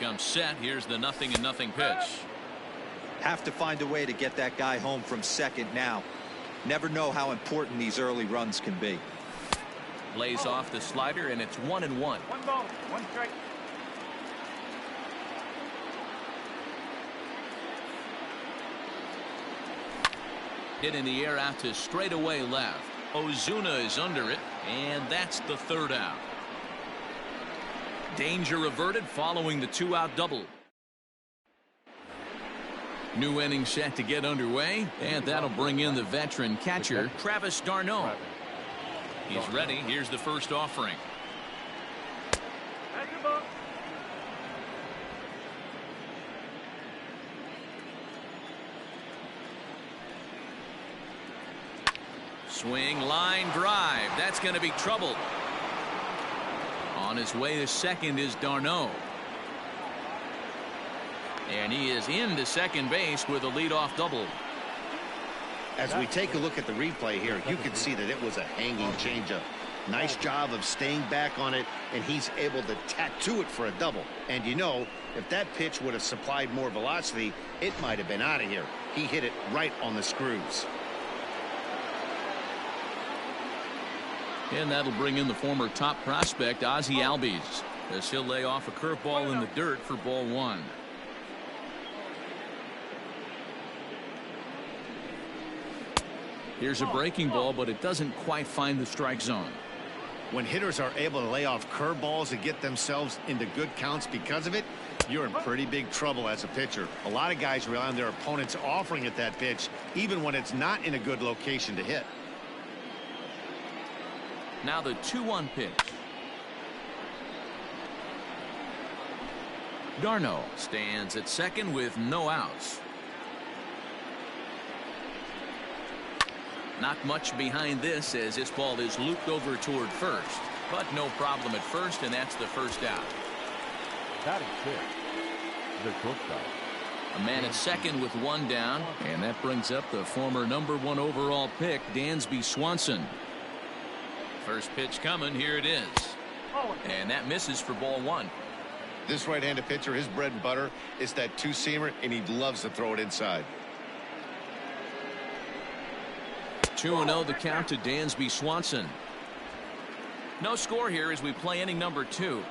comes set. Here's the 0-0 pitch. Have to find a way to get that guy home from second now. Never know how important these early runs can be. Lays off the slider, and it's 1-1. 1 ball, 1 strike. Hit in the air out to straightaway left. Ozuna is under it, and that's the 3rd out. Danger averted following the 2-out double. New inning set to get underway, and that'll bring in the veteran catcher, Travis d'Arnaud. He's ready. Here's the first offering. Swing, line drive. That's going to be trouble. On his way to second is d'Arnaud. And he is into second base with a leadoff double. As we take a look at the replay here, you can see that it was a hanging changeup. Nice job of staying back on it, and he's able to tattoo it for a double. And you know, if that pitch would have supplied more velocity, it might have been out of here. He hit it right on the screws. And that'll bring in the former top prospect, Ozzie Albies, as he'll lay off a curveball in the dirt for ball 1. Here's a breaking ball, but it doesn't quite find the strike zone. When hitters are able to lay off curveballs and get themselves into good counts because of it, you're in pretty big trouble as a pitcher. A lot of guys rely on their opponents offering at that pitch, even when it's not in a good location to hit. Now the 2-1 pitch. d'Arnaud stands at second with no outs. Not much behind this as this ball is looped over toward first, but no problem at first, and that's the first out. Batting 6, the shortstop. A man at second with 1 down, and that brings up the former #1 overall pick, Dansby Swanson. First pitch coming. Here it is. And that misses for ball 1. This right-handed pitcher, his bread and butter is that 2-seamer, and he loves to throw it inside. 2-0 the count to Dansby Swanson. No score here as we play inning number 2.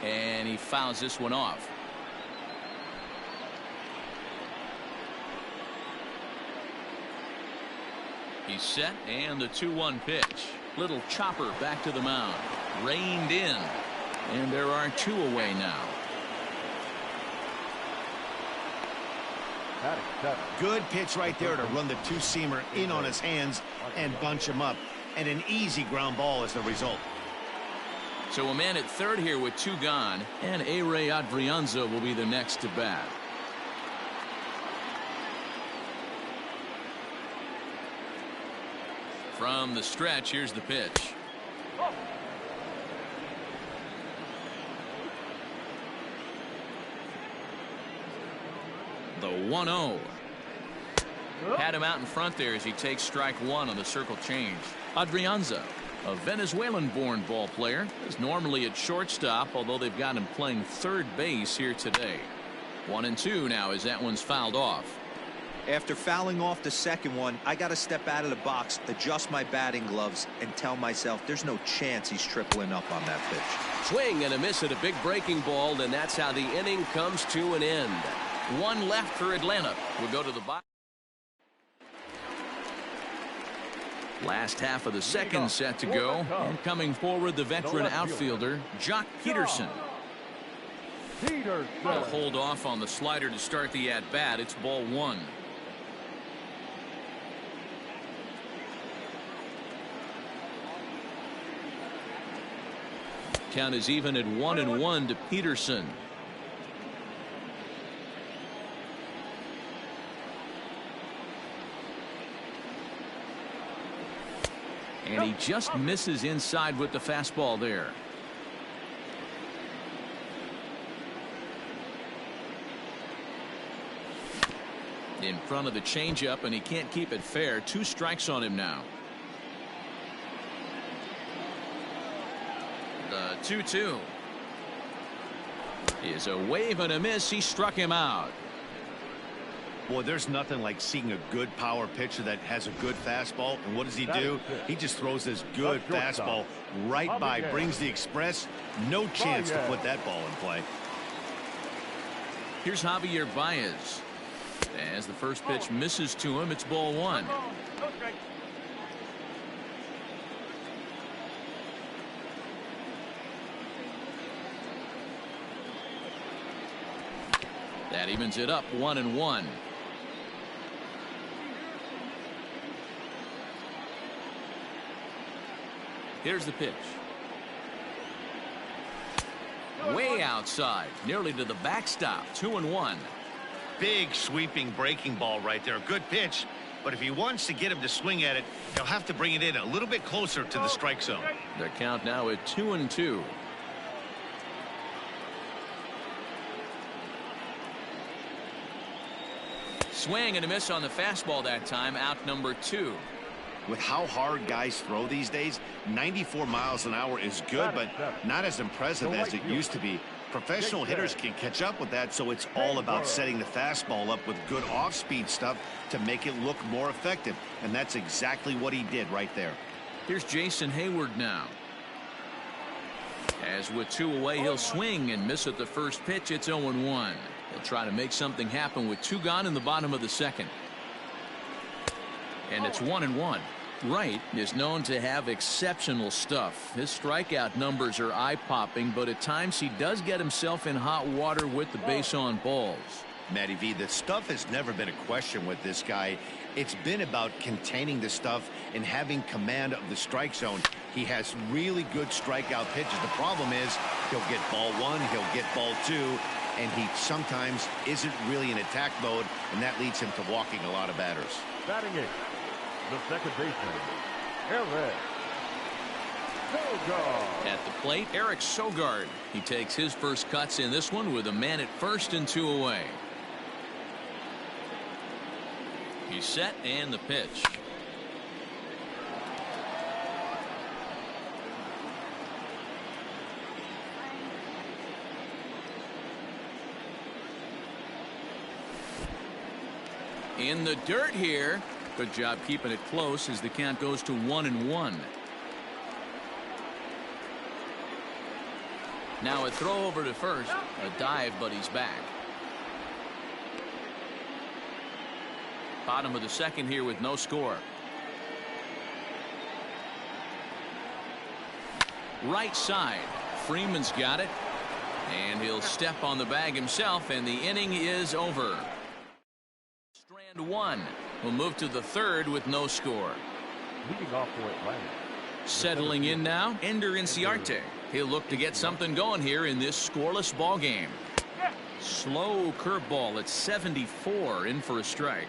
And he fouls this one off. He's set, and the 2-1 pitch. Little chopper back to the mound. Reined in. And there are 2 away now. Good pitch right there to run the 2-seamer in on his hands and bunch him up. And an easy ground ball as the result. So a man at third here with 2 gone, and Ehire Adrianza will be the next to bat. From the stretch, here's the pitch. The 1-0. Had him out in front there as he takes strike 1 on the circle change. Adrianza, a Venezuelan-born ball player, is normally at shortstop, although they've got him playing third base here today. 1-2 now as that one's fouled off. After fouling off the second one, I got to step out of the box, adjust my batting gloves, and tell myself there's no chance he's tripling up on that pitch. Swing and a miss at a big breaking ball, and that's how the inning comes to an end. 1 left for Atlanta. We'll go to the box. Last half of the second set to go, and coming forward the veteran outfielder Joc Pederson. He'll hold off on the slider to start the at-bat. It's ball 1. Count is even at 1-1 to Pederson. And he just misses inside with the fastball there. In front of the changeup, and he can't keep it fair. 2 strikes on him now. The 2-2 is a wave and a miss. He struck him out. Boy, there's nothing like seeing a good power pitcher that has a good fastball. And what does he do? He just throws this good fastball right by, brings the express. No chance to put that ball in play. Here's Javier Baez. As the first pitch misses to him, it's ball one. That evens it up 1-1. Here's the pitch. Way outside, nearly to the backstop. 2-1. Big sweeping breaking ball right there. Good pitch. But if he wants to get him to swing at it, he'll have to bring it in a little bit closer to the strike zone. The count now at 2-2. Swing and a miss on the fastball that time. Out number 2. With how hard guys throw these days, 94 miles an hour is good, but not as impressive as it used to be. Professional hitters can catch up with that, so it's all about setting the fastball up with good off-speed stuff to make it look more effective. And that's exactly what he did right there. Here's Jason Hayward now. As with 2 away, he'll swing and miss at the first pitch. It's 0-1. He'll try to make something happen with 2 gone in the bottom of the second. And it's 1-1. Wright is known to have exceptional stuff. His strikeout numbers are eye-popping, but at times he does get himself in hot water with the base on balls. Matty V, the stuff has never been a question with this guy. It's been about containing the stuff and having command of the strike zone. He has really good strikeout pitches. The problem is he'll get ball 1, he'll get ball 2, and he sometimes isn't really in attack mode, and that leads him to walking a lot of batters. Batting it, the second baseman, Eric Sogard. At the plate, Eric Sogard. He takes his first cuts in this one with a man at first and 2 away. He's set and the pitch. In the dirt here. Good job keeping it close as the count goes to 1-1. Now a throw over to first. A dive, but he's back. Bottom of the second here with no score. Right side. Freeman's got it. And he'll step on the bag himself, and the inning is over. Strand 1. We'll move to the third with no score. Leading off for Atlanta. Settling in now, Ender Inciarte. He'll look to get something going here in this scoreless ball game. Slow curveball at 74, in for a strike.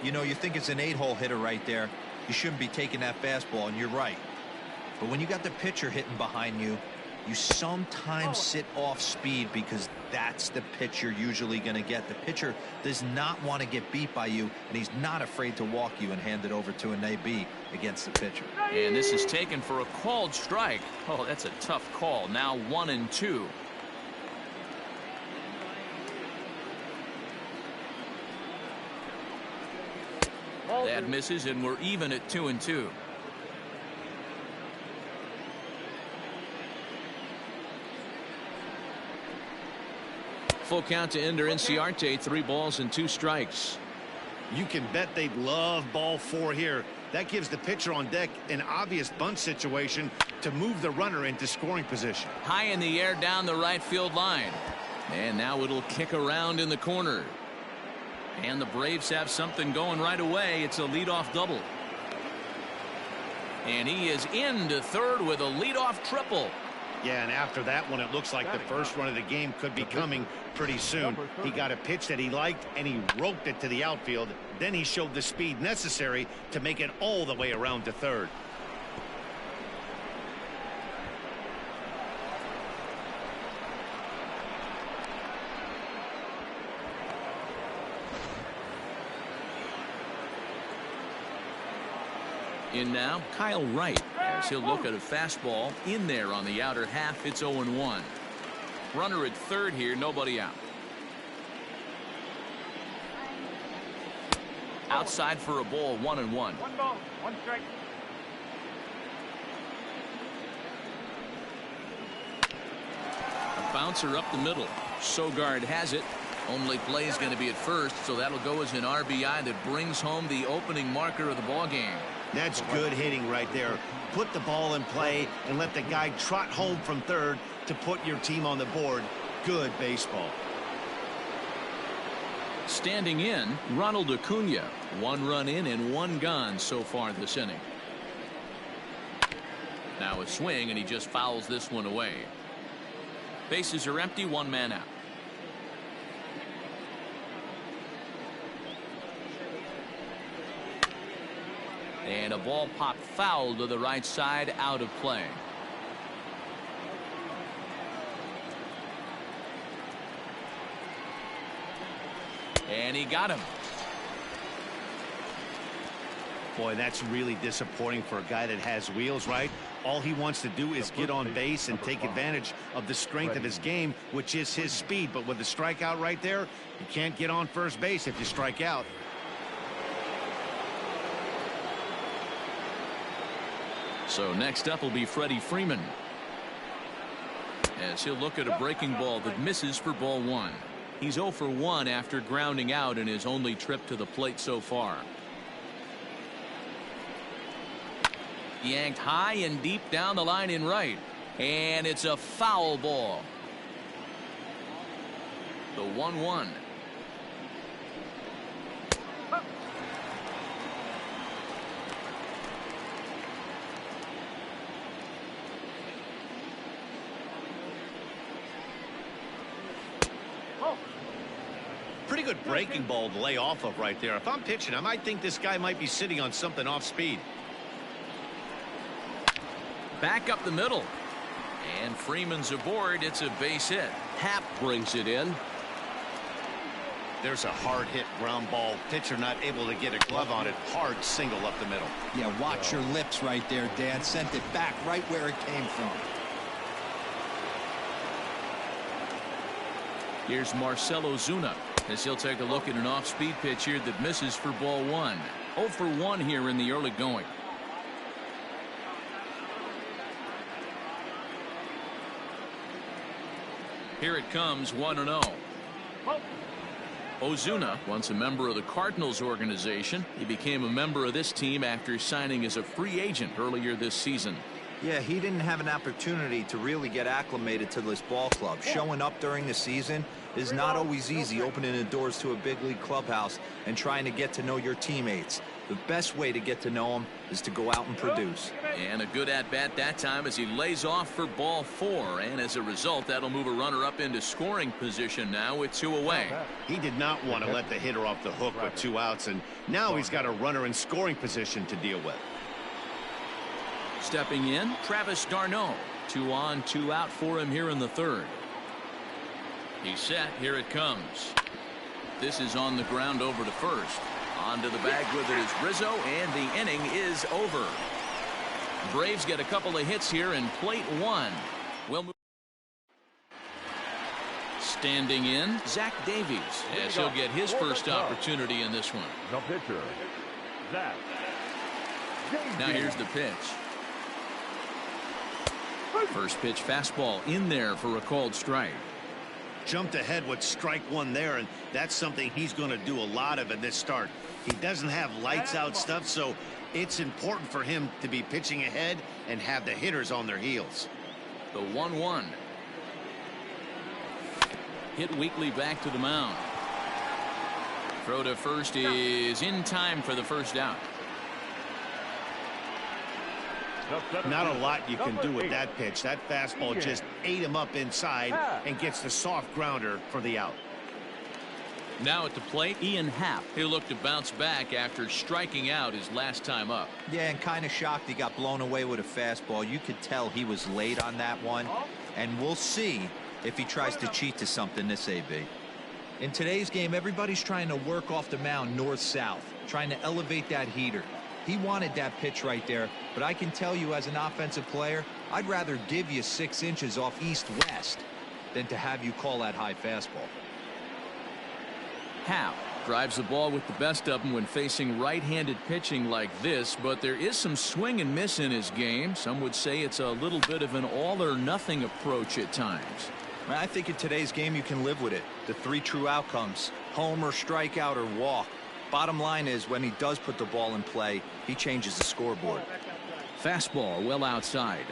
You know, you think it's an 8-hole hitter right there. You shouldn't be taking that fastball, and you're right. But when you got the pitcher hitting behind you, you sometimes sit off speed because that's the pitch you're usually going to get. The pitcher does not want to get beat by you, and he's not afraid to walk you and hand it over to an AB against the pitcher. And this is taken for a called strike. Oh, that's a tough call. Now 1-2. That misses, and we're even at 2-2. Full count to Ender Inciarte. 3 balls and 2 strikes. You can bet they'd love ball 4 here. That gives the pitcher on deck an obvious bunt situation to move the runner into scoring position. High in the air down the right field line. And now it'll kick around in the corner. And the Braves have something going right away. It's a leadoff double. And he is into third with a leadoff triple. Yeah, and after that one, it looks like the first run of the game could be coming pretty soon. He got a pitch that he liked, and he roped it to the outfield. Then he showed the speed necessary to make it all the way around to third. In now, Kyle Wright. as he'll look at a fastball in there on the outer half. It's 0-1. Runner at third here, nobody out. Outside for a ball, 1-1. One ball, one strike. A bouncer up the middle. Sogard has it. Only play is going to be at first, so that'll go as an RBI that brings home the opening marker of the ball game. That's good hitting right there. Put the ball in play and let the guy trot home from third to put your team on the board. Good baseball. Standing in, Ronald Acuna. 1 run in and 1 gone so far this inning. Now a swing, and he just fouls this one away. Bases are empty, 1 man out. And a ball popped foul to the right side, out of play. And he got him. Boy, that's really disappointing for a guy that has wheels, right? All he wants to do is get on base and take advantage of the strength of his game, which is his speed. But with the strikeout right there, you can't get on first base if you strike out. So next up will be Freddie Freeman, as he'll look at a breaking ball that misses for ball 1. He's 0 for 1 after grounding out in his only trip to the plate so far. Yanked high and deep down the line in right, and it's a foul ball. The 1-1. Pretty good breaking ball to lay off of right there. If I'm pitching, I might think this guy might be sitting on something off speed. Back up the middle, and Freeman's aboard. It's a base hit. Happ brings it in. There's a hard hit ground ball. Pitcher not able to get a glove on it. Hard single up the middle. Yeah, watch your lips right there, Dan. Sent it back right where it came from. Here's Marcell Ozuna, as he'll take a look at an off-speed pitch here that misses for ball 1. 0 for 1 here in the early going. Here it comes, 1-0. Ozuna, once a member of the Cardinals organization, he became a member of this team after signing as a free agent earlier this season. Yeah, he didn't have an opportunity to really get acclimated to this ball club. Showing up during the season is not always easy, opening the doors to a big league clubhouse and trying to get to know your teammates. The best way to get to know them is to go out and produce. And a good at-bat that time as he lays off for ball 4. And as a result, that'll move a runner up into scoring position now with 2 away. He did not want to let the hitter off the hook with 2 outs, and now he's got a runner in scoring position to deal with. Stepping in, Travis d'Arnaud. 2 on, 2 out for him here in the 3rd. He's set. Here it comes. This is on the ground over to first. Onto the bag with it is Rizzo, and the inning is over. Braves get a couple of hits here in plate 1. We'll move. Standing in, Zach Davies, as he'll get his first opportunity in this one. The pitcher, Zach Davies. Now here's the pitch. First pitch fastball in there for a called strike. Jumped ahead with strike 1 there, and that's something he's going to do a lot of in this start. He doesn't have lights out stuff, so it's important for him to be pitching ahead and have the hitters on their heels. The 1-1. Hit weakly back to the mound. Throw to first is in time for the first out. Not a lot you can do with that pitch. That fastball just ate him up inside and gets the soft grounder for the out. Now at the plate, Ian Happ. He'll look to bounce back after striking out his last time up. Yeah, and kind of shocked he got blown away with a fastball. You could tell he was late on that one, and we'll see if he tries to cheat to something this AB. In today's game, everybody's trying to work off the mound north-south, trying to elevate that heater. He wanted that pitch right there, but I can tell you as an offensive player, I'd rather give you 6 inches off east-west than to have you call that high fastball. Howe drives the ball with the best of them when facing right-handed pitching like this, but there is some swing and miss in his game. Some would say it's a little bit of an all-or-nothing approach at times. I think in today's game you can live with it. The 3 true outcomes: homer, strikeout, or walk. Bottom line is, when he does put the ball in play, he changes the scoreboard. Fastball well outside.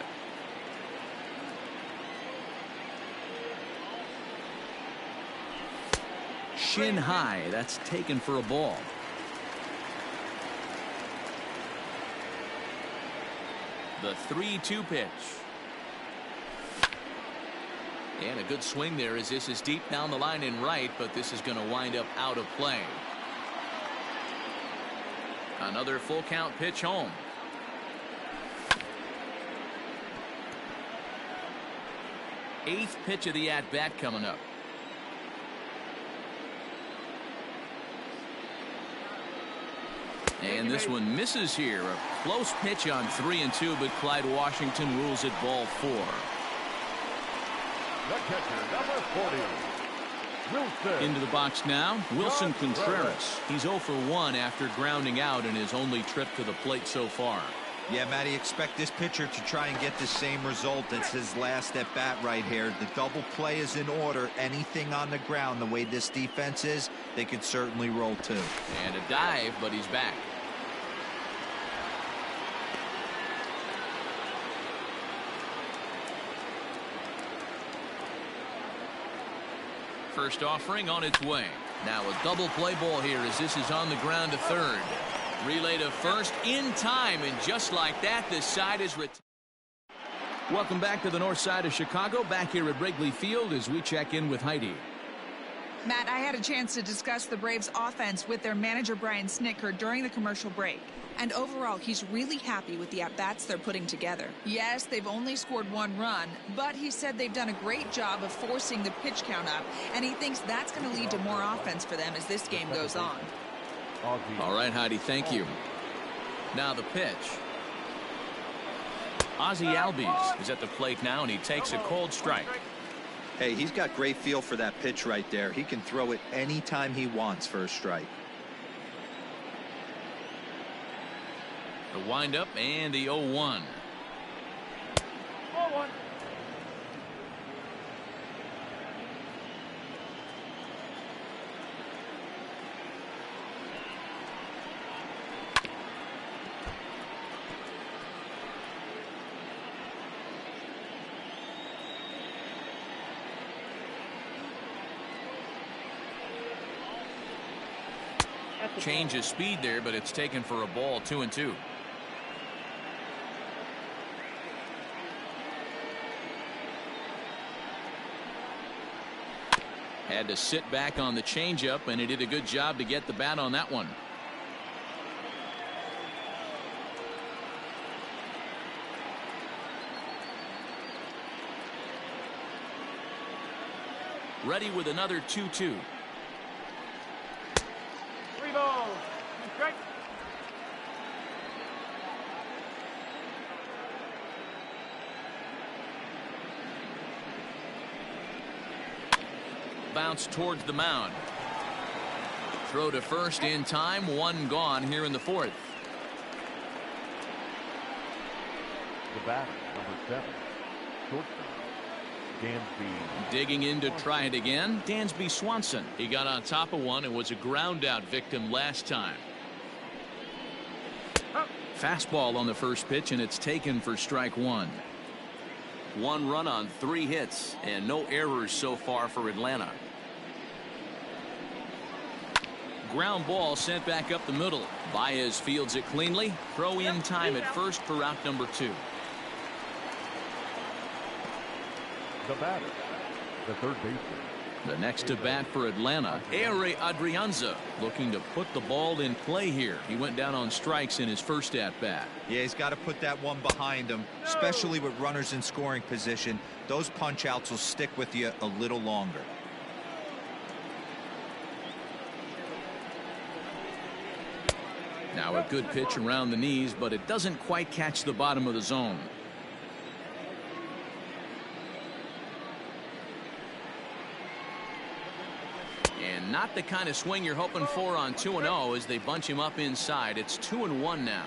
Shin high. That's taken for a ball. The 3-2 pitch. And a good swing there as this is deep down the line in right, but this is going to wind up out of play. Another full count pitch home. Eighth pitch of the at bat coming up. And this one misses here. A close pitch on 3-2, but Clyde Washington rules it ball 4. The catcher, number 40, Wilson. Into the box now, Wilson Contreras. He's 0 for 1 after grounding out in his only trip to the plate so far. Yeah, Matty, expect this pitcher to try and get the same result. It's his last at bat right here. The double play is in order. Anything on the ground, the way this defense is, they could certainly roll too. And a dive, but he's back. First offering on its way. Now a double play ball here as this is on the ground to third. Relay to first in time, and just like that, this side is retired. Welcome back to the north side of Chicago, back here at Wrigley Field as we check in with Heidi. Matt, I had a chance to discuss the Braves offense with their manager Brian Snitker during the commercial break. And overall, he's really happy with the at-bats they're putting together. Yes, they've only scored 1 run, but he said they've done a great job of forcing the pitch count up, and he thinks that's going to lead to more offense for them as this game goes on. All right, Heidi, thank you. Now the pitch. Ozzie Albies is at the plate now, and he takes a cold strike. Hey, he's got great feel for that pitch right there. He can throw it anytime he wants for a strike. The windup and the 0-1. 0-1. Change of speed there, but it's taken for a ball. 2-2. Had to sit back on the changeup, and he did a good job to get the bat on that one. Ready with another 2-2. 3 balls. Strike. Bounce towards the mound. Throw to first in time. 1 gone here in the 4th. The batter, number 7, shortstop, Dansby. Digging in to try it again, Dansby Swanson. He got on top of one and was a ground out victim last time. Fastball on the first pitch, and it's taken for strike 1. 1 run on 3 hits and no errors so far for Atlanta. Ground ball sent back up the middle. Baez fields it cleanly. Throw in time at first for out number 2. The batter, the third baseman. The next to bat for Atlanta, Ehire Adrianza, looking to put the ball in play here. He went down on strikes in his first at bat. Yeah, he's got to put that one behind him, especially with runners in scoring position. Those punch outs will stick with you a little longer. Now a good pitch around the knees, but it doesn't quite catch the bottom of the zone. And not the kind of swing you're hoping for on 2-0 as they bunch him up inside. It's 2-1 now.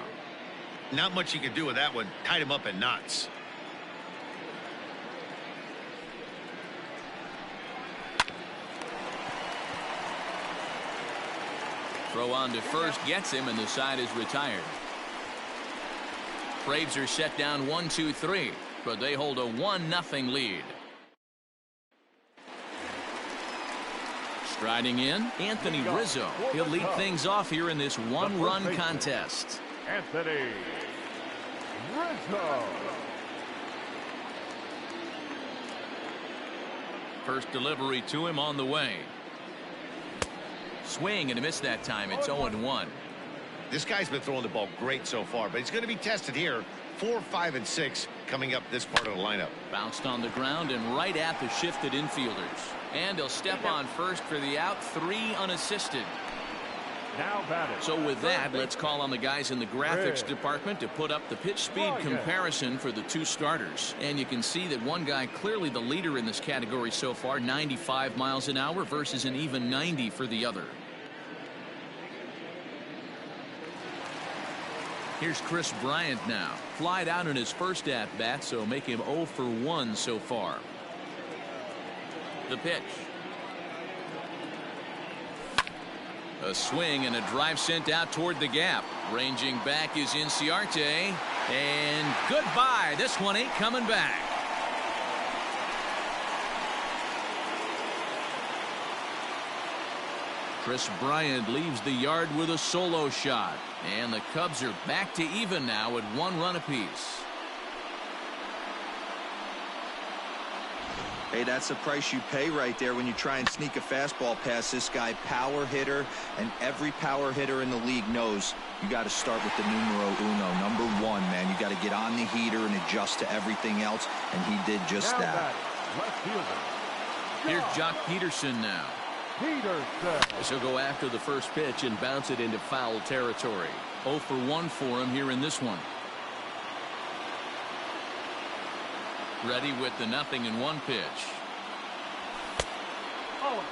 Not much you can do with that one. Tied him up in knots. Throw on to first gets him, and the side is retired. Braves are set down 1-2-3, but they hold a 1-0 lead. Striding in, Anthony Rizzo. He'll lead things off here in this one-run contest. Anthony Rizzo. First delivery to him on the way. Swing and a miss that time. It's 0-1. This guy's been throwing the ball great so far, but he's going to be tested here. 4, 5, and 6 coming up this part of the lineup. Bounced on the ground and right at the shifted infielders. And he'll step on first for the out. 3 unassisted. Now batting. So with that, let's call on the guys in the graphics department to put up the pitch speed comparison for the two starters. And you can see that one guy clearly the leader in this category so far, 95 miles an hour versus an even 90 for the other. Here's Chris Bryant now. Flied out in his first at-bat, so make him 0 for 1 so far. The pitch. A swing and a drive sent out toward the gap. Ranging back is Inciarte. And goodbye. This one ain't coming back. Chris Bryant leaves the yard with a solo shot. And the Cubs are back to even now at 1 run apiece. Hey, that's the price you pay right there when you try and sneak a fastball past this guy. Power hitter, and every power hitter in the league knows you got to start with the numero uno, number 1, man. You got to get on the heater and adjust to everything else, and he did just that. Left fielder. Here's Jock Peterson now. Peterson. He'll go after the first pitch and bounce it into foul territory. 0 for 1 for him here in this one. Ready with the 0-1 pitch. Oh.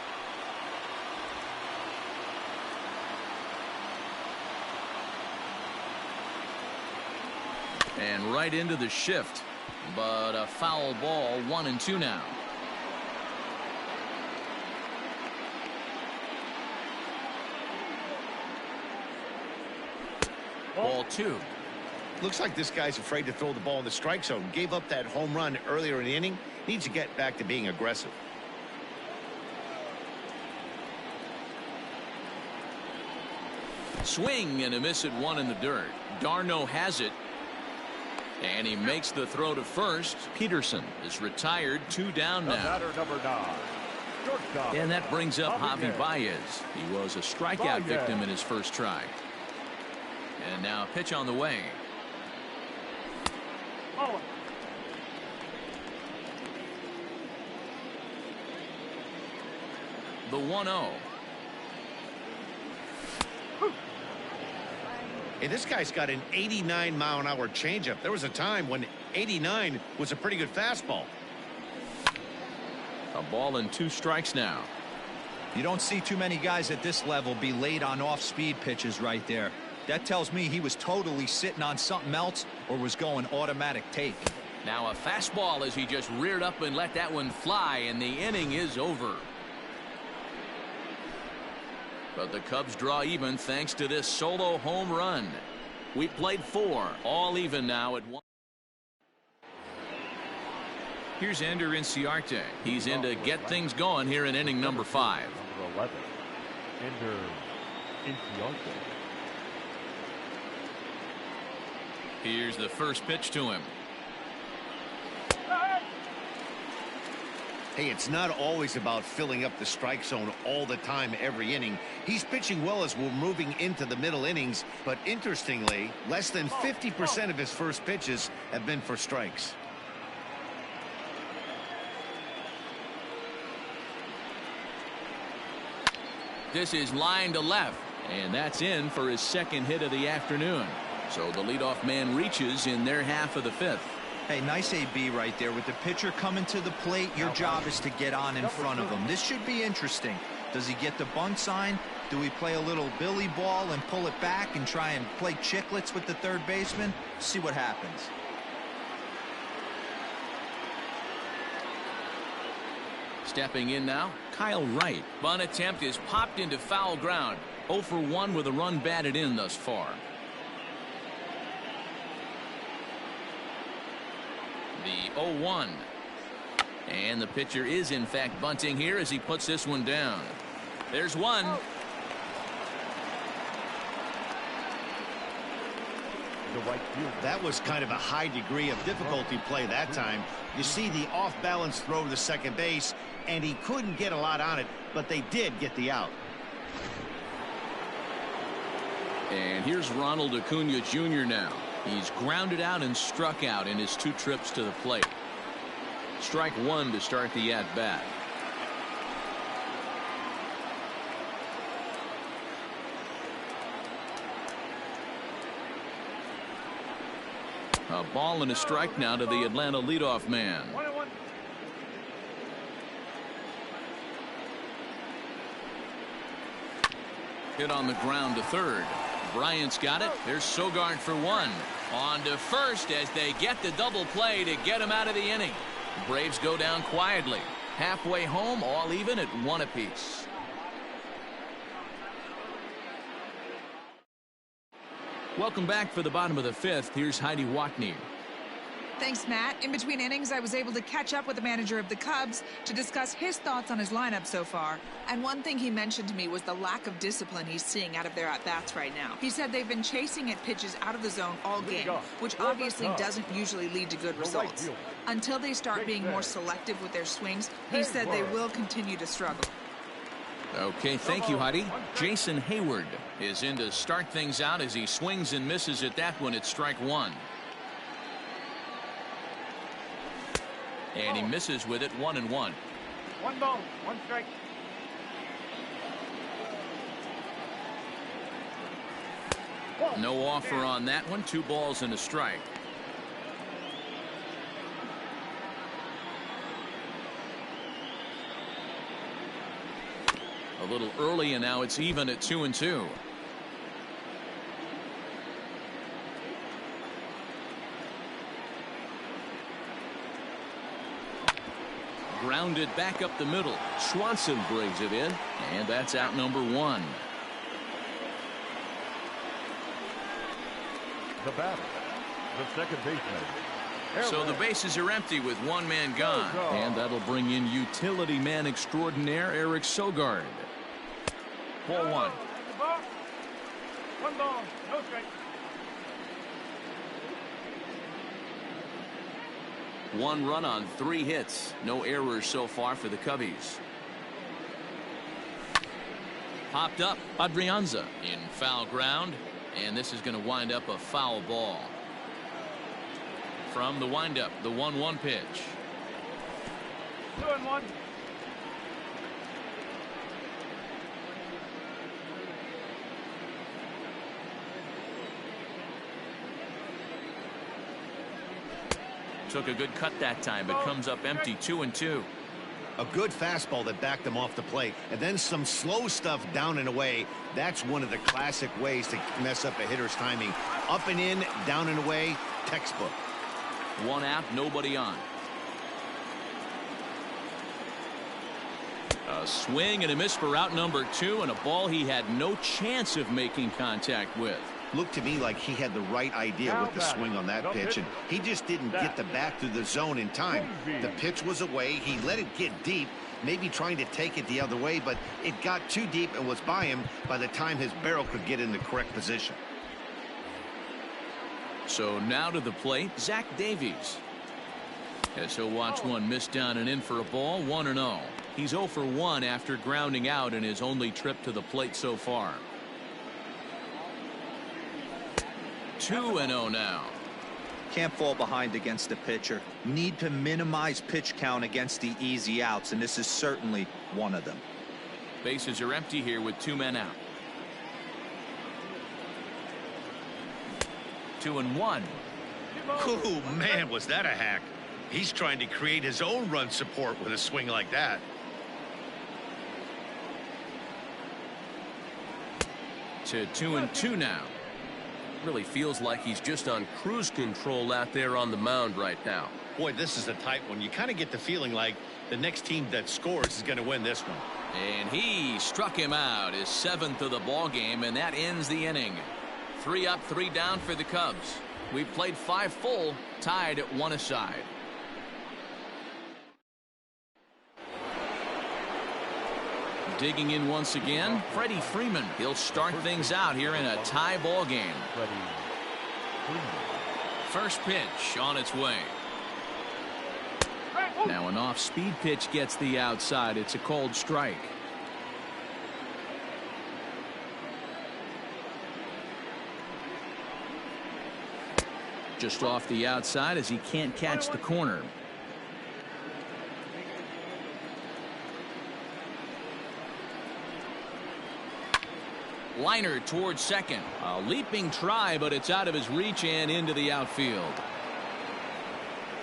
And right into the shift. But a foul ball, 1-2 now. Ball 2. Looks like this guy's afraid to throw the ball in the strike zone. Gave up that home run earlier in the inning. Needs to get back to being aggressive. Swing and a miss at 1 in the dirt. Darno has it. And he makes the throw to first. Peterson is retired. 2 down The now. batter, number 9. Shortstop. And that brings up Javi Baez. He was a strikeout Baez. victim in his first try. And now a pitch on the way. Oh. The 1-0. Hey, this guy's got an 89-mile-an-hour changeup. There was a time when 89 was a pretty good fastball. A ball and 2 strikes now. You don't see too many guys at this level be late on off-speed pitches right there. That tells me he was totally sitting on something else or was going automatic take. Now a fastball as he just reared up and let that one fly, and the inning is over. But the Cubs draw even thanks to this solo home run. We played 4, all even now at 1. Here's Ender Inciarte. He's in to get things going here in inning number 5. Number 11. Ender Inciarte. Here's the first pitch to him. Hey, it's not always about filling up the strike zone all the time every inning. He's pitching well as we're moving into the middle innings, but interestingly, less than 50% of his first pitches have been for strikes. This is line to left, And that's in for his second hit of the afternoon. So the leadoff man reaches in their half of the fifth. Hey, nice AB right there. With the pitcher coming to the plate, your job is to get on in front of him. This should be interesting. Does he get the bunt sign? Do we play a little billy ball and pull it back and try and play chicklets with the third baseman? See what happens. Stepping in now, Kyle Wright. Bunt attempt is popped into foul ground. 0 for 1 with a run batted in thus far. The 0-1. And the pitcher is in fact bunting here as he puts this one down. There's one. That was kind of a high degree of difficulty play that time. You see the off-balance throw to second base, and he couldn't get a lot on it, but they did get the out. And here's Ronald Acuna Jr. now. He's grounded out and struck out in his 2 trips to the plate. Strike 1 to start the at-bat. A ball and a strike now to the Atlanta leadoff man. Hit on the ground to third. Bryant's got it. There's Sogard for 1. On to first as they get the double play to get him out of the inning. Braves go down quietly. Halfway home, all even at 1 apiece. Welcome back for the bottom of the 5th. Here's Heidi Watney. Thanks, Matt. In between innings, I was able to catch up with the manager of the Cubs to discuss his thoughts on his lineup so far. And one thing he mentioned to me was the lack of discipline he's seeing out of their at-bats right now. He said they've been chasing at pitches out of the zone all game, which obviously doesn't usually lead to good results. Until they start being more selective with their swings, he said they will continue to struggle. Okay, thank you, Heidi. Jason Hayward is in to start things out as he swings and misses at that one. It's strike 1. And he misses with it. 1-1. 1 ball, 1 strike. No offer on that one. 2 balls and a strike. A little early, and now it's even at 2-2. Grounded back up the middle. Swanson brings it in, and that's out number 1. The batter, the second baseman. So the bases are empty with 1 man gone, and that'll bring in utility man extraordinaire Eric Sogard. Ball 1. 1 ball, no strike. 1 run on 3 hits. No errors so far for the Cubbies. Popped up. Adrianza in foul ground. And this is going to wind up a foul ball. From the windup, the 1-1 pitch. 2-1. Took a good cut that time, but comes up empty. 2-2. A good fastball that backed him off the plate, and then some slow stuff down and away. That's one of the classic ways to mess up a hitter's timing. Up and in, down and away, textbook. 1 out, nobody on. A swing and a miss for out number 2, and a ball he had no chance of making contact with. Looked to me like he had the right idea with the swing on that pitch, and he just didn't get the bat through the zone in time. The pitch was away. He let it get deep, maybe trying to take it the other way, but it got too deep and was by him by the time his barrel could get in the correct position. So now to the plate, Zach Davies. As he'll watch one miss down and in for a ball. 1-0. He's 0 for 1 after grounding out in his only trip to the plate so far. 2-0 now. Can't fall behind against the pitcher. Need to minimize pitch count against the easy outs, and this is certainly one of them. Bases are empty here with 2 men out. 2-1. Oh, man, was that a hack. He's trying to create his own run support with a swing like that. To 2-2 now. Really feels like he's just on cruise control out there on the mound right now. Boy, this is a tight one. You kind of get the feeling like the next team that scores is going to win this one. And he struck him out, his 7th of the ball game, and that ends the inning. 3 up, 3 down for the Cubs. We've played 5 full, tied at 1 aside. Digging in once again, Freddie Freeman. He'll start things out here in a tie ball game. First pitch on its way. Now an off-speed pitch gets the outside. It's a called strike. Just off the outside as he can't catch the corner. Liner towards second. A leaping try, but it's out of his reach and into the outfield.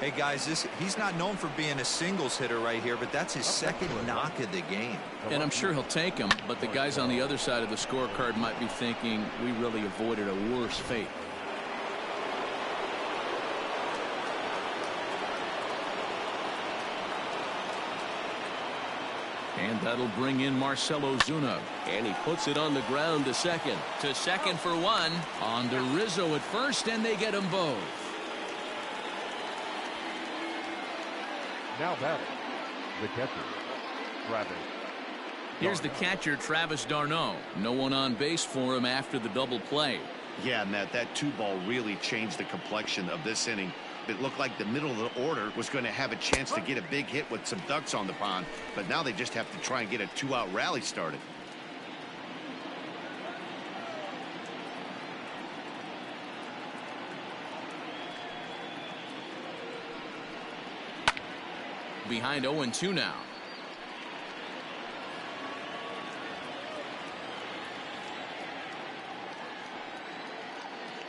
Hey guys, he's not known for being a singles hitter right here, but that's his 2nd knock of the game. And I'm sure he'll take him, but the guys on the other side of the scorecard might be thinking we really avoided a worse fate. And that'll bring in Marcell Ozuna. And he puts it on the ground to second. To second for 1. On to Rizzo at first, and they get them both. Now batting, the catcher, Travis. Here's the catcher, Travis d'Arnaud. No one on base for him after the double play. Yeah, Matt, that 2-ball really changed the complexion of this inning. It looked like the middle of the order was going to have a chance to get a big hit with some ducks on the pond, but now they just have to try and get a 2-out rally started. Behind 0-2 now.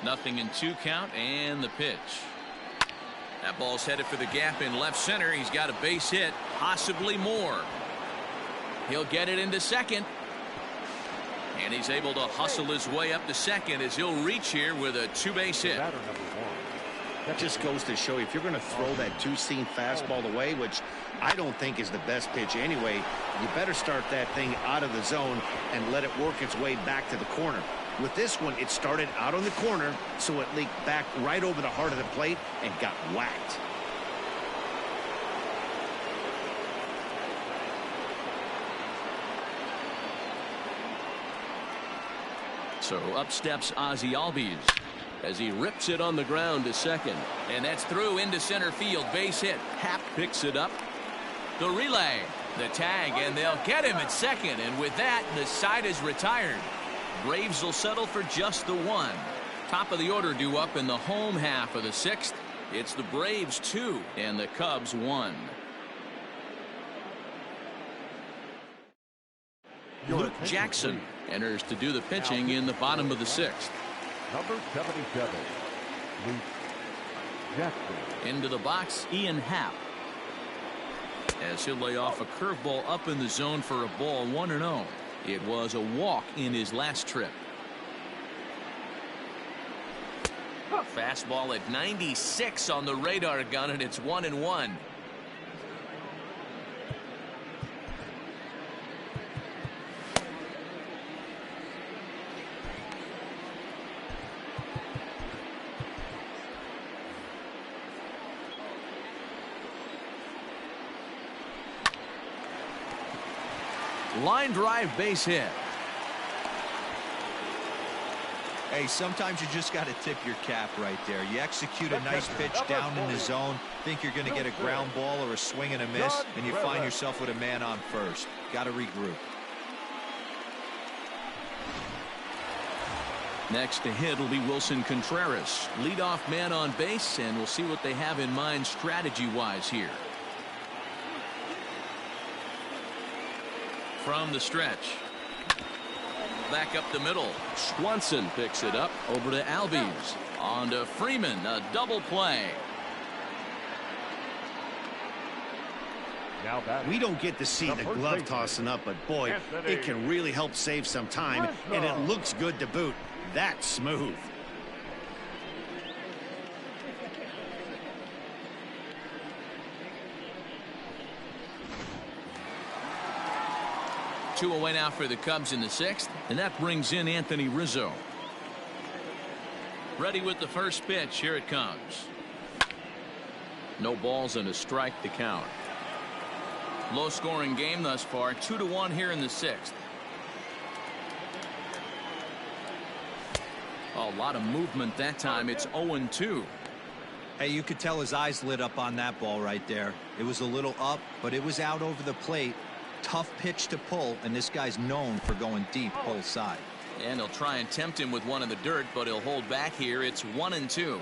Nothing in 2 count, and the pitch. That ball's headed for the gap in left center. He's got a base hit, possibly more. He'll get it into second. And he's able to hustle his way up to second as he'll reach here with a 2-base hit. That just goes to show you, if you're going to throw that 2-seam fastball away, which I don't think is the best pitch anyway, you better start that thing out of the zone and let it work its way back to the corner. With this one, it started out on the corner, so it leaked back right over the heart of the plate and got whacked. So up steps Ozzie Albies as he rips it on the ground to second. And that's through into center field. Base hit. Happ picks it up. The relay. The tag, and they'll get him at second. And with that, the side is retired. Braves will settle for just the 1. Top of the order due up in the home half of the 6th. It's the Braves 2 and the Cubs 1. Luke Jackson enters to do the pitching in the bottom of the 6th. Number 77, Luke Jackson. Into the box, Ian Happ. As he'll lay off a curveball up in the zone for a ball, 1-0. It was a walk in his last trip. Fastball at 96 on the radar gun, and it's 1-1. Line drive, base hit. Hey, sometimes you just got to tip your cap right there. You execute a nice pitch down in the zone, think you're going to get a ground ball or a swing and a miss, and you find yourself with a man on first. Got to regroup. Next to hit will be Wilson Contreras, leadoff man on base, and we'll see what they have in mind strategy-wise here. From the stretch. back up the middle. Swanson picks it up. Over to Albies. On to Freeman. A double play. Now batting. We don't get to see the glove tossing up, but boy, it can really help save some time, and it looks good to boot. That's smooth. Two away now for the Cubs in the sixth, and that brings in Anthony Rizzo. Ready with the first pitch. Here it comes. No balls and a strike to count. Low scoring game thus far. 2-1 here in the sixth. A lot of movement that time. It's 0-2. Hey, you could tell his eyes lit up on that ball right there. It was a little up, but it was out over the plate. Tough pitch to pull, and this guy's known for going deep pull side. And he'll try and tempt him with one in the dirt, but he'll hold back here. It's 1-2.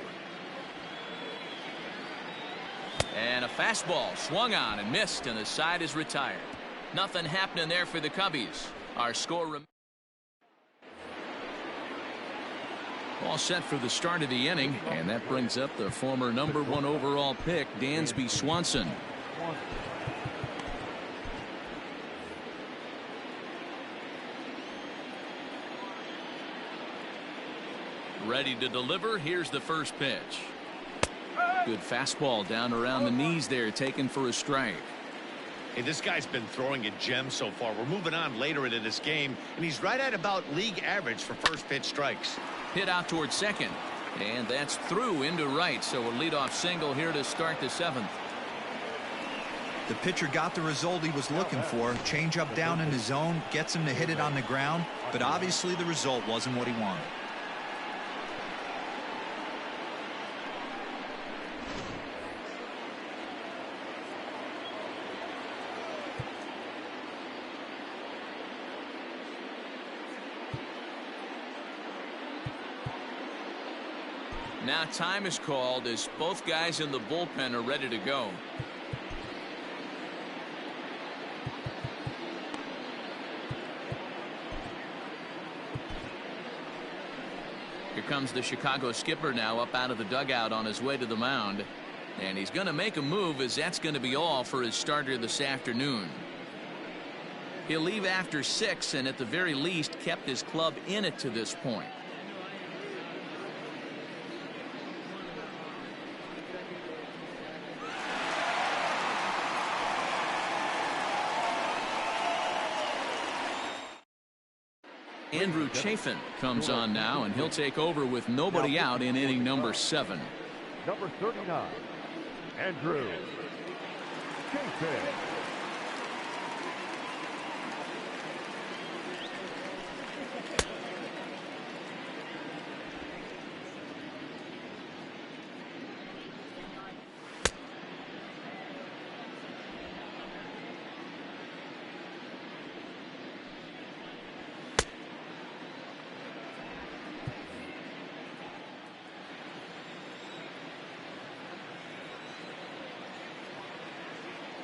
And a fastball swung on and missed, and the side is retired. Nothing happening there for the Cubbies. Our score all set for the start of the inning, and that brings up the former #1 overall pick, Dansby Swanson. Ready to deliver. Here's the first pitch. Good fastball down around the knees there, taken for a strike. Hey, this guy's been throwing a gem so far. We're moving on later into this game, and he's right at about league average for first pitch strikes. Hit out towards second, and that's through into right, so a leadoff single here to start the seventh. The pitcher got the result he was looking for. Change up down in the zone, gets him to hit it on the ground, but obviously the result wasn't what he wanted. Now time is called as both guys in the bullpen are ready to go. Here comes the Chicago skipper now up out of the dugout on his way to the mound. And he's going to make a move, as that's going to be all for his starter this afternoon. He'll leave after 6 and at the very least kept his club in it to this point. Andrew Chafin comes on now, and he'll take over with nobody out in inning number 7. Number 39, Andrew Chafin.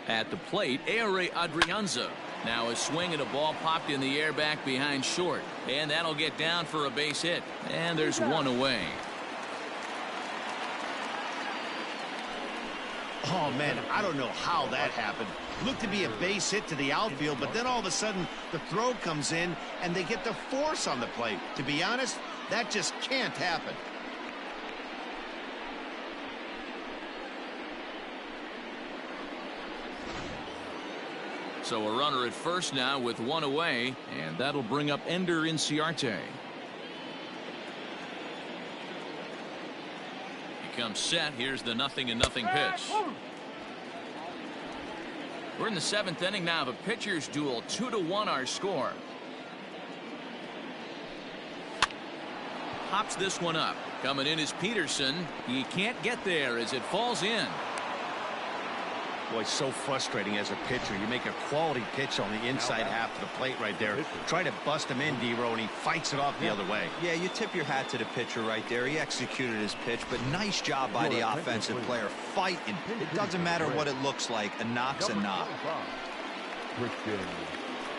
At the plate, Ehire Adrianza. Now a swing and a ball popped in the air back behind short. And that'll get down for a base hit. And there's one away. Oh, man, I don't know how that happened. Looked to be a base hit to the outfield, but then all of a sudden the throw comes in and they get the force on the plate. To be honest, that just can't happen. So a runner at first now with one away, and that'll bring up Ender Inciarte. He comes set. Here's the 0-0 pitch. We're in the 7th inning now of a pitcher's duel. 2-1 our score. Pops this one up. Coming in is Peterson. He can't get there as it falls in. Boy, so frustrating as a pitcher. You make a quality pitch on the inside half of the plate right there. Try to bust him in, D-Row, and he fights it off the other way. Yeah, you tip your hat to the pitcher right there. He executed his pitch, but nice job by the offensive player fighting. It doesn't matter what it looks like. A knock's a knock. Christian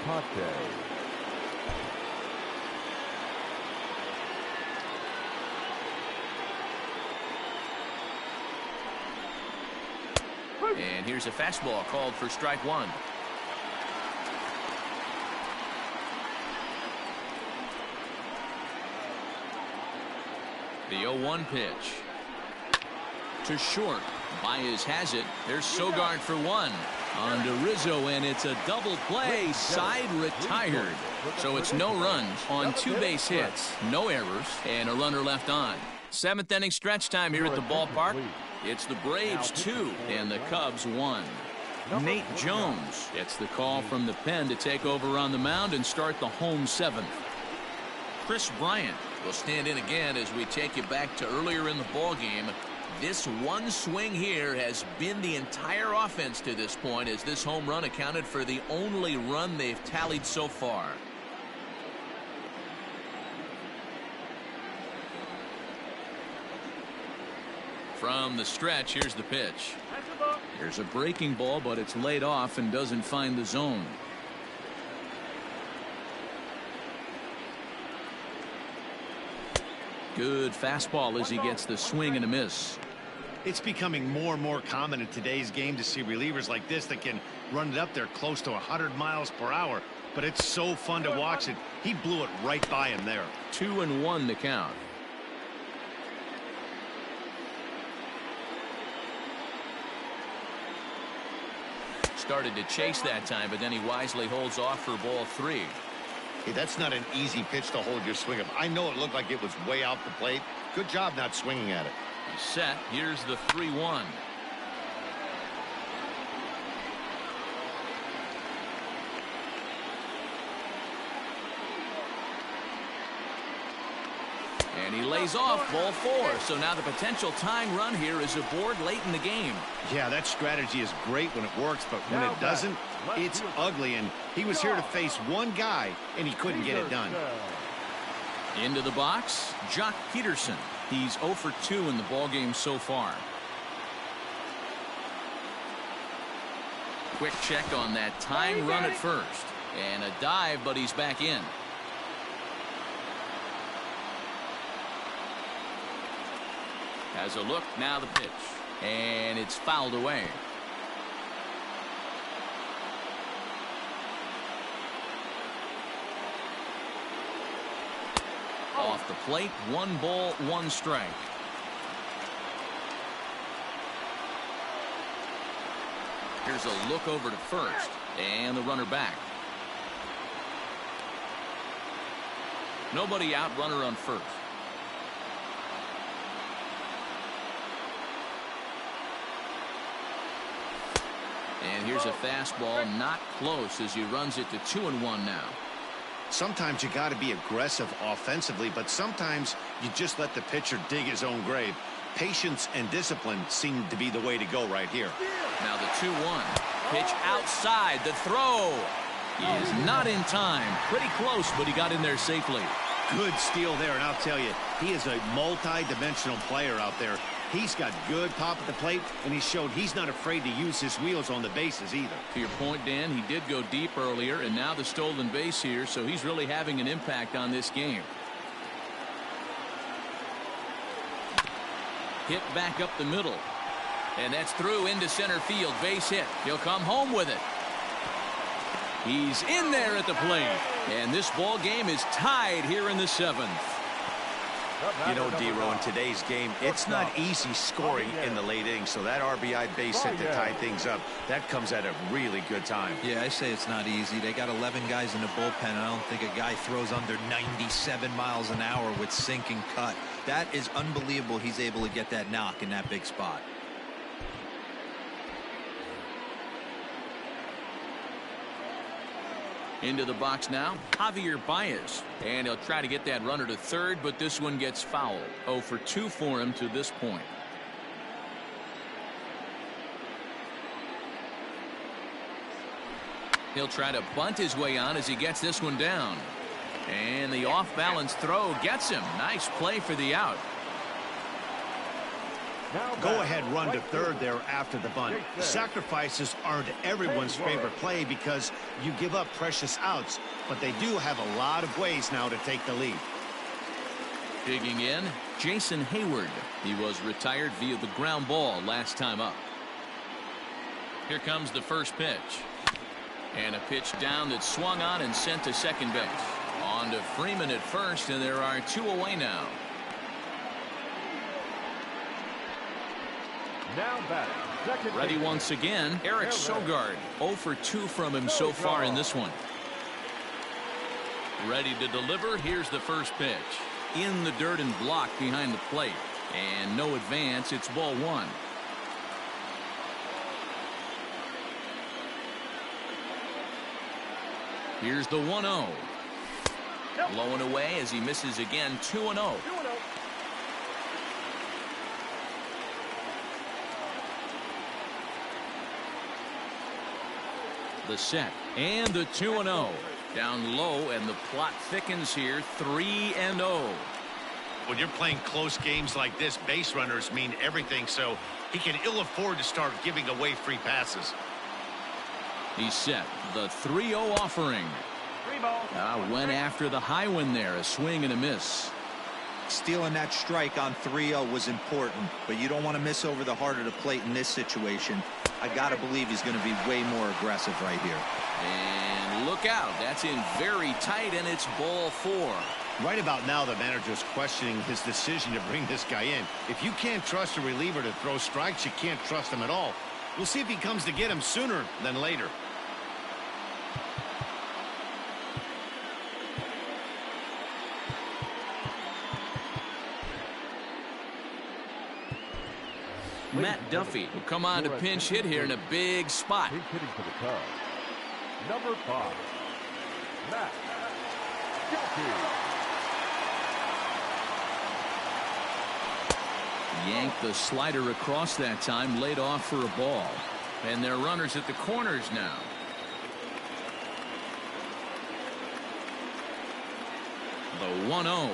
Pache. And here's a fastball called for strike one. The 0-1 pitch. To short. Baez has it. There's Sogard for one. On to Rizzo, and it's a double play. Side retired. So it's no runs on 2 base hits, no errors, and a runner left on. 7th inning stretch time here at the ballpark. It's the Braves 2 and the Cubs 1. Nate Jones gets the call from the pen to take over on the mound and start the home 7th. Chris Bryant will stand in again as we take you back to earlier in the ball game. This one swing here has been the entire offense to this point, as this home run accounted for the only run they've tallied so far. From the stretch, here's the pitch. There's a breaking ball, but it's laid off and doesn't find the zone. Good fastball as he gets the swing and a miss. It's becoming more and more common in today's game to see relievers like this that can run it up there close to 100 miles per hour. But it's so fun to watch it. He blew it right by him there. 2-1 the count. Started to chase that time, but then he wisely holds off for ball 3. Hey, that's not an easy pitch to hold your swing up. I know it looked like it was way off the plate. Good job not swinging at it. He's set. Here's the 3-1. And he lays off ball 4. So now the potential tying run here is aboard late in the game. Yeah, that strategy is great when it works, but when it doesn't, it's ugly. And he was here to face one guy, and he couldn't get it done. Into the box, Jock Peterson. He's 0 for 2 in the ballgame so far. Quick check on that tying run at first. And a dive, but he's back in. Has a look, now the pitch. And it's fouled away. Off the plate, 1 ball, 1 strike. Here's a look over to first, and the runner back. Nobody out, runner on first. And here's a fastball, not close, as he runs it to 2-1 now. Sometimes you got to be aggressive offensively, but sometimes you just let the pitcher dig his own grave. Patience and discipline seem to be the way to go right here. Now the 2-1 pitch outside. The throw is not in time. Pretty close, but he got in there safely. Good steal there, and I'll tell you, he is a multi-dimensional player out there. He's got good pop at the plate, and he showed he's not afraid to use his wheels on the bases either. To your point, Dan, he did go deep earlier, and now the stolen base here, so he's really having an impact on this game. Hit back up the middle, and that's through into center field. Base hit. He'll come home with it. He's in there at the plate, and this ball game is tied here in the 7th. You know, D-Row, in today's game, it's not easy scoring in the late innings, so that RBI base hit to tie things up, that comes at a really good time. Yeah, I say it's not easy. They got 11 guys in the bullpen. I don't think a guy throws under 97 miles an hour with sink and cut. That is unbelievable he's able to get that knock in that big spot. Into the box now, Javier Baez. And he'll try to get that runner to third, but this one gets fouled. 0 for 2 for him to this point. He'll try to bunt his way on as he gets this one down. And the off-balance throw gets him. Nice play for the out. Go-ahead run to third there after the bunt. The sacrifices aren't everyone's favorite play because you give up precious outs, but they do have a lot of ways now to take the lead. Digging in, Jason Hayward. He was retired via the ground ball last time up. Here comes the first pitch. And a pitch down that's swung on and sent to second base. On to Freeman at first, and there are 2 away now. Now batting, second Ready baseman. once again, Eric Sogard. 0 for 2 from him so far in this one. Ready to deliver. Here's the first pitch. In the dirt and blocked behind the plate. And no advance. It's ball 1. Here's the 1-0. Low and away as he misses again. 2-0. The set and the 2-0. Down low, and the plot thickens here. 3-0. When you're playing close games like this, base runners mean everything, so he can ill afford to start giving away free passes. He's set. The 3-0 offering. Went after the high one there. A swing and a miss. Stealing that strike on 3-0 was important, but you don't want to miss over the heart of the plate in this situation. I gotta believe he's going to be way more aggressive right here. And look out. That's in very tight, and it's ball 4. Right about now, the manager's questioning his decision to bring this guy in. If you can't trust a reliever to throw strikes, you can't trust him at all. We'll see if he comes to get him sooner than later. Matt Duffy will come on to pinch hit here in a big spot. He's hitting for the Cubs. Number 5, Matt Duffy. Yanked the slider across that time, laid off for a ball. And they're runners at the corners now. The 1-0.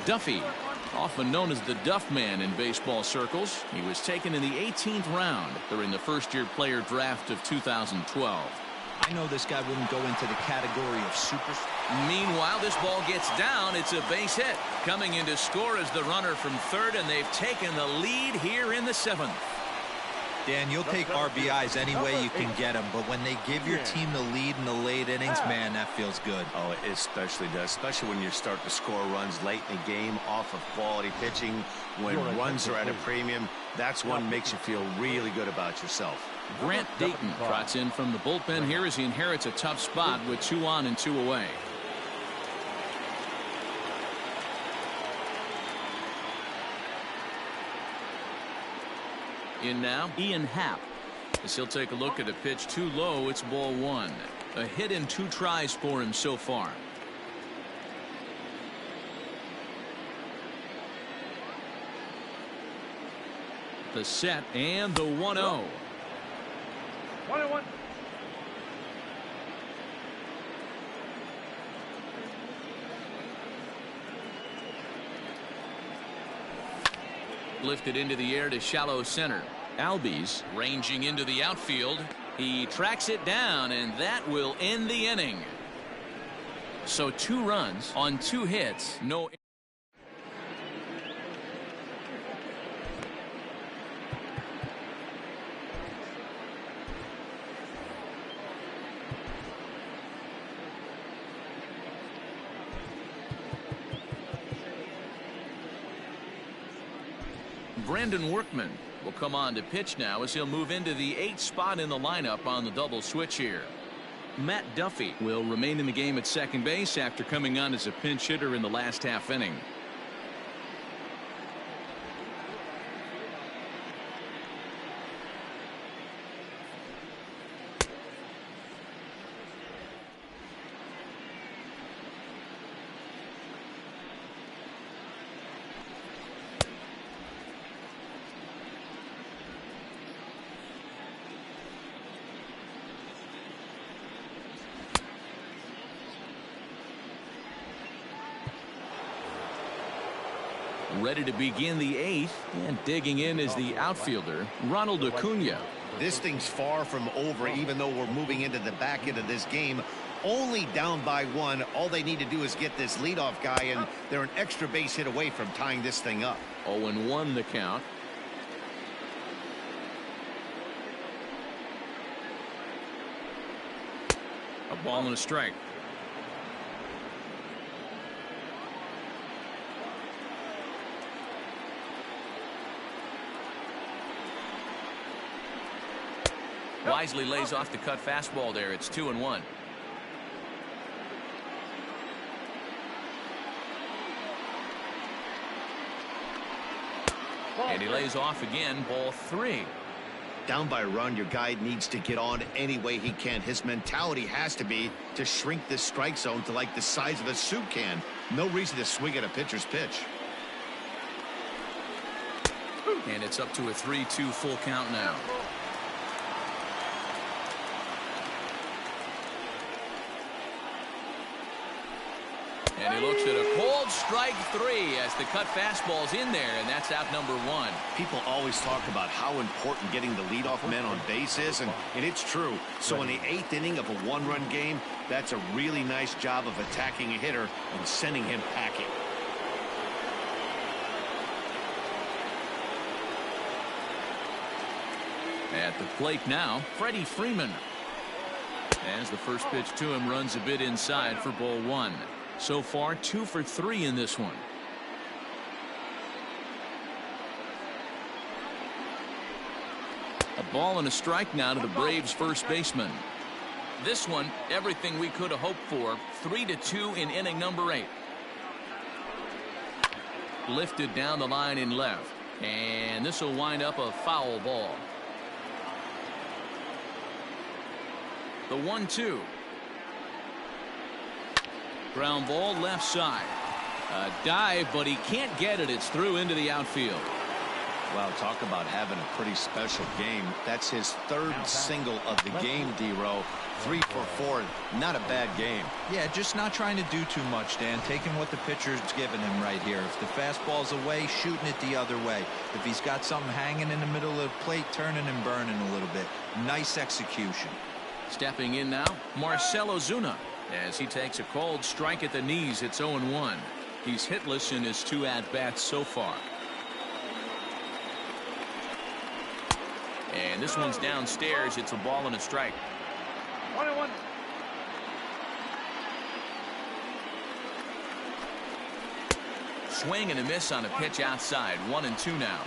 Duffy, often known as the Duff Man in baseball circles. He was taken in the 18th round during the first-year player draft of 2012. I know this guy wouldn't go into the category of super. Meanwhile, this ball gets down. It's a base hit. Coming in to score is the runner from third, and they've taken the lead here in the 7th. Dan, you'll take RBIs any way you can get them, but when they give your team the lead in the late innings, man, that feels good. Oh, it especially does, especially when you start to score runs late in the game off of quality pitching. When runs are at a premium, that's what makes you feel really good about yourself. Grant Dayton trots in from the bullpen here as he inherits a tough spot with 2 on and 2 away. In now, Ian Happ. As he'll take a look at a pitch too low, it's ball 1. A hit in 2 tries for him so far. The set and the 1-0. 1-1. Lifted into the air to shallow center. Albies ranging into the outfield. He tracks it down, and that will end the inning. So 2 runs on 2 hits. No. Brandon Workman will come on to pitch now as he'll move into the 8th spot in the lineup on the double switch here. Matt Duffy will remain in the game at second base after coming on as a pinch hitter in the last half inning. Ready to begin the 8th, and digging in is the outfielder, Ronald Acuna. This thing's far from over, even though we're moving into the back end of this game. only down by 1. All they need to do is get this leadoff guy, and they're an extra base hit away from tying this thing up. 0-1 the count. A ball and a strike. Wisely lays off the cut fastball there. It's 2-1. And he lays off again. Ball 3. Down by a run, your guy needs to get on any way he can. His mentality has to be to shrink this strike zone to like the size of a soup can. No reason to swing at a pitcher's pitch. And it's up to a 3-2 full count now. And he looks at a cold strike 3 as the cut fastball's in there, and that's out number 1. People always talk about how important getting the leadoff man on base is, and it's true. So in the 8th inning of a 1-run game, that's a really nice job of attacking a hitter and sending him packing. At the plate now, Freddie Freeman. As the first pitch to him runs a bit inside for ball 1. So far, 2 for 3 in this one. A ball and a strike now to the Braves first baseman. This one, everything we could have hoped for. 3-2 in inning number 8. Lifted down the line in left. And this will wind up a foul ball. The 1-2. Ground ball left side. A dive, but he can't get it. It's through into the outfield. Wow, talk about having a pretty special game. That's his 3rd single of the game, D-Row. 3 for 4. Not a bad game. Yeah, just not trying to do too much, Dan. Taking what the pitcher's giving him right here. If the fastball's away, shooting it the other way. If he's got something hanging in the middle of the plate, turning and burning a little bit. Nice execution. Stepping in now, Marcell Ozuna. As he takes a cold strike at the knees, it's 0-1. He's hitless in his 2 at-bats so far. And this one's downstairs. It's a ball and a strike. 1-1. Swing and a miss on a pitch outside. 1-2 now.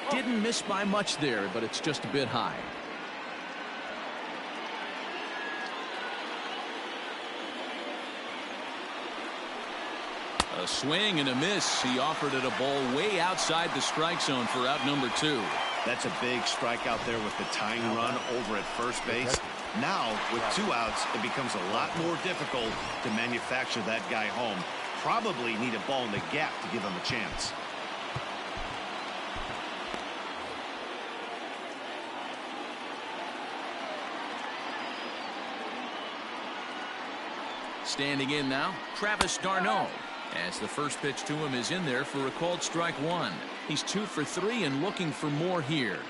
Didn't miss by much there, but it's just a bit high. A swing and a miss. He offered it a ball way outside the strike zone for out number 2. That's a big strikeout there with the tying run over at first base. Now, with 2 outs, it becomes a lot more difficult to manufacture that guy home. Probably need a ball in the gap to give him a chance. Standing in now, Travis d'Arnaud. As the first pitch to him is in there for a called strike 1. He's 2 for 3 and looking for more here.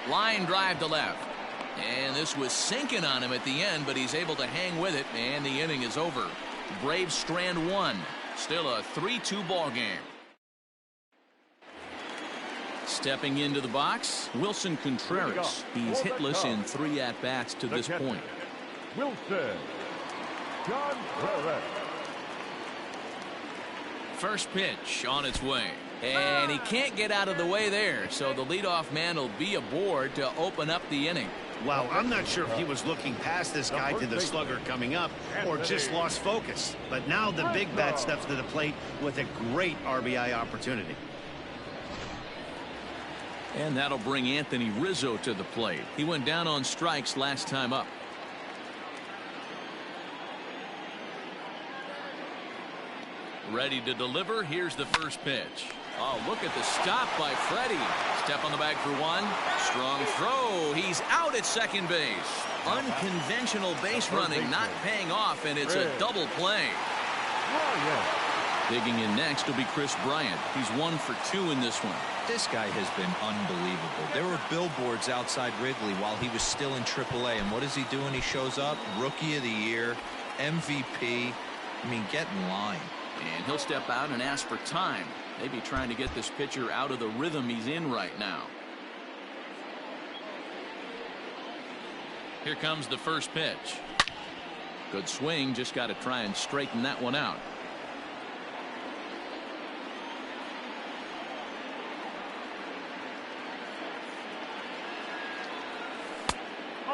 Line drive to left. And this was sinking on him at the end, but he's able to hang with it, and the inning is over. Braves strand 1. Still a 3-2 ball game. Stepping into the box, Wilson Contreras. He's hitless in 3 at-bats to this point. Wilson Contreras. First pitch on its way. And he can't get out of the way there, so the leadoff man will be aboard to open up the inning. Wow, I'm not sure if he was looking past this guy to the slugger coming up or just lost focus. But now the big bat steps to the plate with a great RBI opportunity. And that'll bring Anthony Rizzo to the plate. He went down on strikes last time up. Ready to deliver. Here's the first pitch. Oh, look at the stop by Freddie. Step on the bag for 1. Strong throw. He's out at second base. Unconventional base running not paying off, and it's a double play. Digging in next will be Chris Bryant. He's 1 for 2 in this one. This guy has been unbelievable. There were billboards outside Wrigley while he was still in AAA, and what is he doing? He shows up, Rookie of the Year, MVP. I mean, get in line. And he'll step out and ask for time. Maybe trying to get this pitcher out of the rhythm he's in right now. Here comes the first pitch. Good swing, just got to try and straighten that one out.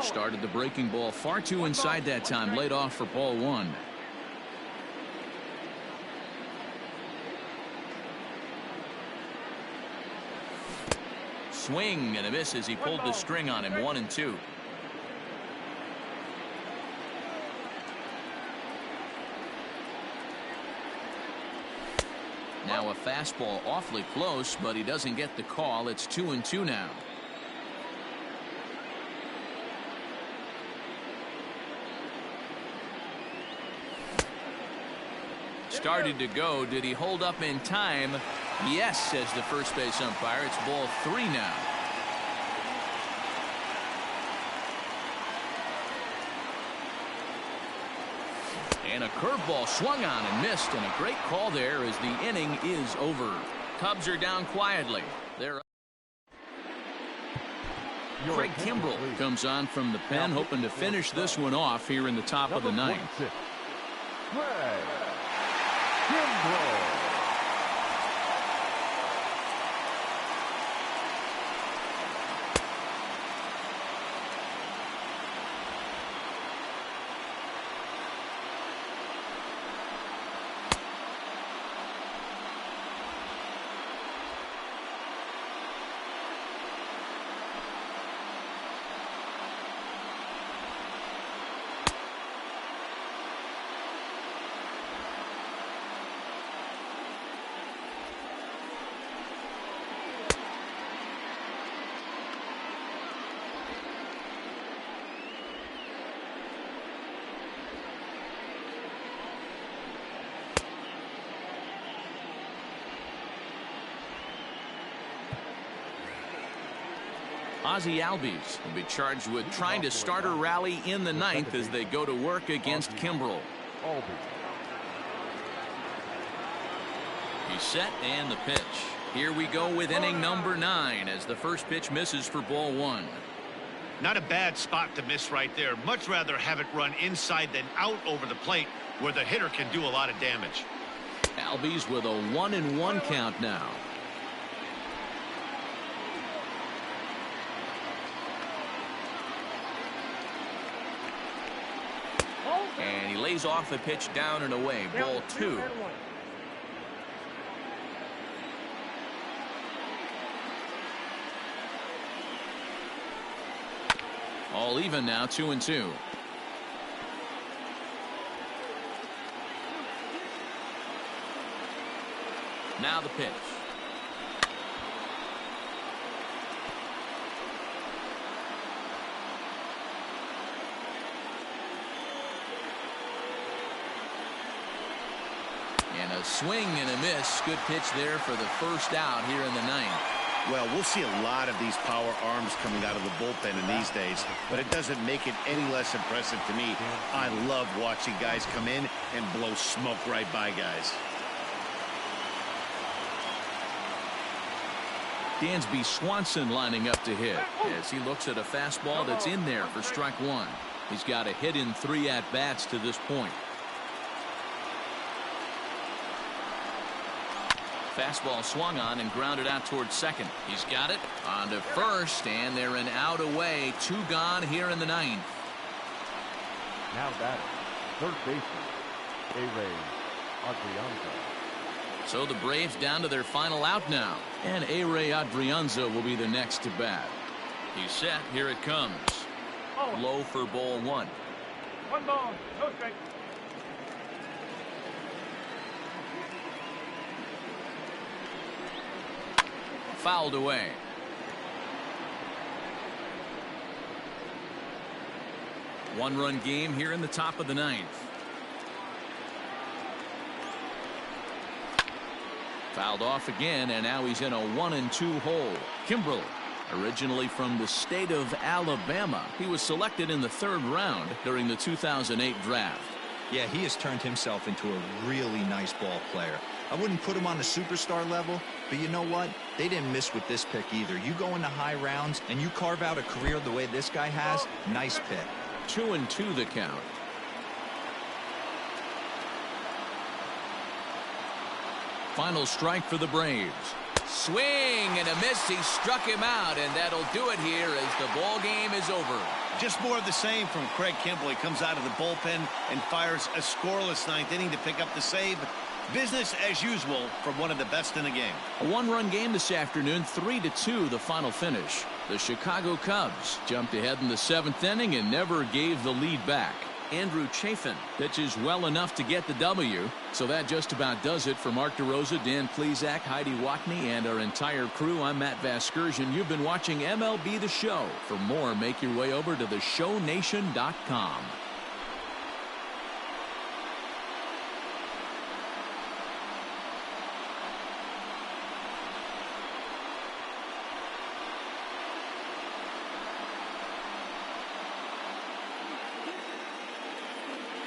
Started the breaking ball far too inside that time. Laid off for ball 1. Swing and a miss as he pulled the string on him. 1-2. Now a fastball awfully close, but he doesn't get the call. It's 2-2 now. Started to go. Did he hold up in time? Yes, says the first base umpire. It's ball 3 now. And a curveball swung on and missed, and a great call there as the inning is over. Cubs are down quietly. They're Craig Kimbrel comes on from the pen, hoping to finish this one off here in the top of the 9th. Craig Kimbrel. Ozzie Albies will be charged with trying to start a rally in the 9th as they go to work against Kimbrel. He's set and the pitch. Here we go with inning number 9 as the first pitch misses for ball 1. Not a bad spot to miss right there. Much rather have it run inside than out over the plate where the hitter can do a lot of damage. Albies with a 1-1 count now. And he lays off the pitch down and away. Ball 2. All even now, 2-2. Now the pitch. And a swing and a miss. Good pitch there for the first out here in the 9th. Well, we'll see a lot of these power arms coming out of the bullpen in these days, but it doesn't make it any less impressive to me. I love watching guys come in and blow smoke right by guys. Dansby Swanson lining up to hit as he looks at a fastball that's in there for strike 1. He's got a hit in 3 at-bats to this point. Fastball swung on and grounded out towards second. He's got it on to first, and they're an out away. 2 gone here in the 9th. Now batting, third baseman, A-Ray Adrianza. So the Braves down to their final out now, and A-Ray Adrianza will be the next to bat. He's set. Here it comes. Low for ball 1. 1 ball, no strike. Fouled away. One-run game here in the top of the 9th. Fouled off again, and now he's in a 1-2 hole. Kimbrel, originally from the state of Alabama. He was selected in the 3rd round during the 2008 draft. Yeah, he has turned himself into a really nice ball player. I wouldn't put him on the superstar level, but you know what? They didn't miss with this pick either. You go into high rounds and you carve out a career the way this guy has, nice pick. 2-2 the count. Final strike for the Braves. Swing and a miss. He struck him out, and that'll do it here as the ball game is over. Just more of the same from Craig Kimbrel. He comes out of the bullpen and fires a scoreless 9th inning to pick up the save. Business as usual from one of the best in the game. A 1-run game this afternoon, 3-2 the final finish. The Chicago Cubs jumped ahead in the 7th inning and never gave the lead back. Andrew Chafin pitches well enough to get the W. So that just about does it for Mark DeRosa, Dan Plesac, Heidi Watney, and our entire crew. I'm Matt Vasgersian. You've been watching MLB The Show. For more, make your way over to theshownation.com.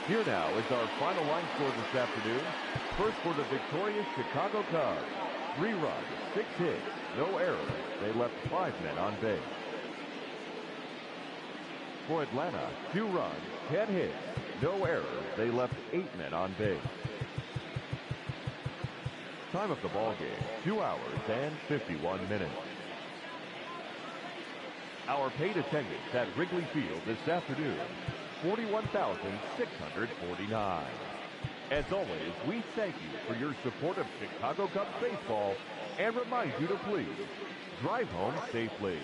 Here now is our final line score this afternoon. First for the victorious Chicago Cubs. 3 runs, 6 hits, no errors. They left 5 men on base. For Atlanta, 2 runs, 10 hits, no errors. They left 8 men on base. Time of the ball game, 2 hours and 51 minutes. Our paid attendance at Wrigley Field this afternoon, 41,649. As always, we thank you for your support of Chicago Cubs baseball and remind you to please drive home safely.